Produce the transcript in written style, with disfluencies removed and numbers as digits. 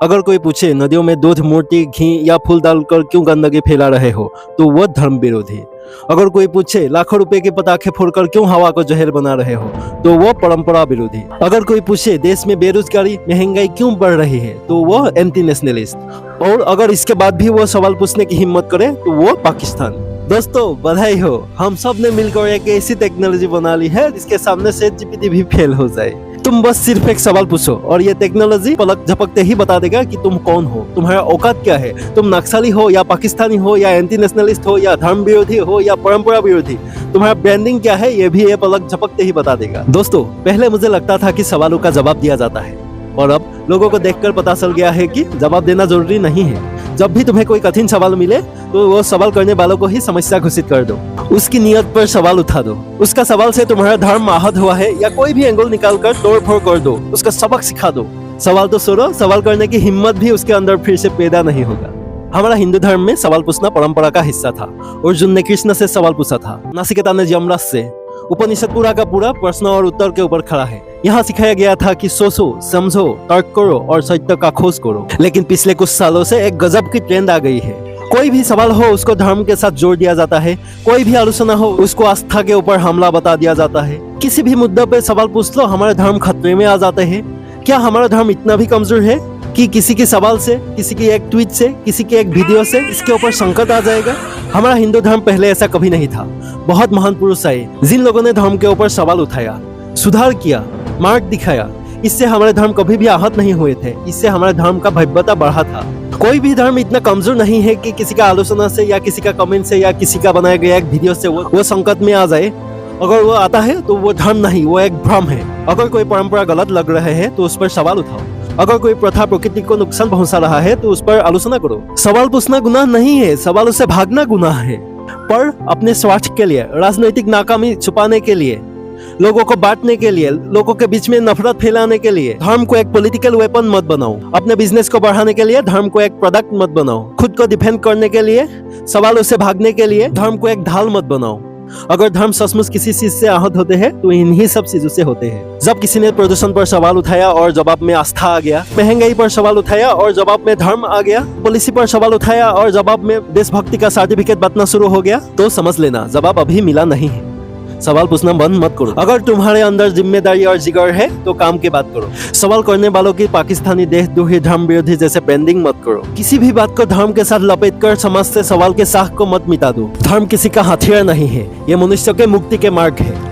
अगर कोई पूछे नदियों में दूध, मूर्ति, घी या फूल डालकर क्यों गंदगी फैला रहे हो, तो वो धर्म विरोधी। अगर कोई पूछे लाखों रुपए के पटाखे फोड़कर क्यों हवा को जहर बना रहे हो, तो वो परंपरा विरोधी। अगर कोई पूछे देश में बेरोजगारी, महंगाई क्यों बढ़ रही है, तो वो एंटी नेशनलिस्ट। और अगर इसके बाद भी वो सवाल पूछने की हिम्मत करे, तो वो पाकिस्तान। दोस्तों बधाई हो, हम सब ने मिलकर एक ऐसी टेक्नोलॉजी बना ली है जिसके सामने ChatGPT भी फेल हो जाए। तुम बस सिर्फ एक सवाल पूछो और ये टेक्नोलॉजी पलक झपकते ही बता देगा कि तुम कौन हो, तुम्हारा औकात क्या है, तुम नक्सली हो या पाकिस्तानी हो या एंटी नेशनलिस्ट हो या धर्म विरोधी हो या परंपरा विरोधी, तुम्हारा ब्रांडिंग क्या है, ये भी ये पलक झपकते ही बता देगा। दोस्तों पहले मुझे लगता था कि सवालों का जवाब दिया जाता है, और अब लोगों को देखकर पता चल गया है कि जवाब देना जरूरी नहीं है। जब भी तुम्हें कोई कठिन सवाल मिले तो वो सवाल करने वालों को ही समस्या घोषित कर दो, उसकी नियत पर सवाल उठा दो, उसका सवाल से तुम्हारा धर्म आहत हुआ है या कोई भी एंगल निकालकर तोड़फोड़ कर दो, उसका सबक सिखा दो। सवाल तो छोड़ो, सवाल करने की हिम्मत भी उसके अंदर फिर से पैदा नहीं होगा। हमारा हिंदू धर्म में सवाल पूछना परंपरा का हिस्सा था। अर्जुन ने कृष्ण से सवाल पूछा था, नासिकेता ने यमराज से। उपनिषद पूरा का पूरा प्रश्न और उत्तर के ऊपर खड़ा है। यहाँ सिखाया गया था कि सोचो, समझो, तर्क करो और सत्य का खोज करो। लेकिन पिछले कुछ सालों से एक गजब की ट्रेंड आ गई है। कोई भी सवाल हो उसको धर्म के साथ जोड़ दिया जाता है, कोई भी आलोचना हो उसको आस्था के ऊपर हमला बता दिया जाता है। किसी भी मुद्दे पे सवाल पूछ लो, हमारे धर्म खतरे में आ जाते हैं। क्या हमारा धर्म इतना भी कमजोर है कि किसी के सवाल से, किसी की एक ट्वीट से, किसी के एक वीडियो से इसके ऊपर संकट आ जाएगा? हमारा हिंदू धर्म पहले ऐसा कभी नहीं था। बहुत महान पुरुष आए जिन लोगों ने धर्म के ऊपर सवाल उठाया, सुधार किया, मार्ग दिखाया। इससे हमारे धर्म कभी भी आहत नहीं हुए थे, इससे हमारे धर्म का भव्यता बढ़ा था। कोई भी धर्म इतना कमजोर नहीं है कि किसी का आलोचना से या किसी का कमेंट से या किसी का बनाया गया एक वीडियो से वो संकट में आ जाए। अगर वो आता है तो वो धर्म नहीं, वो एक भ्रम है। अगर कोई परंपरा गलत लग रहे है तो उस पर सवाल उठाओ। अगर कोई प्रथा प्रकृति को नुकसान पहुंचा रहा है तो उस पर आलोचना करो। सवाल पूछना गुनाह नहीं है, सवालों से भागना गुनाह है। पर अपने स्वार्थ के लिए, राजनीतिक नाकामी छुपाने के लिए, लोगों को बांटने के लिए, लोगों के बीच में नफरत फैलाने के लिए धर्म को एक पॉलिटिकल वेपन मत बनाओ। अपने बिजनेस को बढ़ाने के लिए धर्म को एक प्रोडक्ट मत बनाओ। खुद को डिफेंड करने के लिए, सवालों से भागने के लिए धर्म को एक ढाल मत बनाओ। अगर धर्म सचमुच किसी चीज से आहत होते हैं तो इन्हीं सब चीजों से होते हैं। जब किसी ने प्रदूषण पर सवाल उठाया और जवाब में आस्था आ गया, महंगाई पर सवाल उठाया और जवाब में धर्म आ गया, पॉलिसी पर सवाल उठाया और जवाब में देशभक्ति का सर्टिफिकेट बांटना शुरू हो गया, तो समझ लेना जवाब अभी मिला नहीं है। सवाल पूछना बंद मत करो। अगर तुम्हारे अंदर जिम्मेदारी और जिगर है तो काम की बात करो। सवाल करने वालों की पाकिस्तानी, देशद्रोही, धर्म विरोधी जैसे ब्रांडिंग मत करो। किसी भी बात को धर्म के साथ लपेटकर समाज से सवाल के साख को मत मिटा दो। धर्म किसी का हथियार नहीं है, ये मनुष्य के मुक्ति के मार्ग है।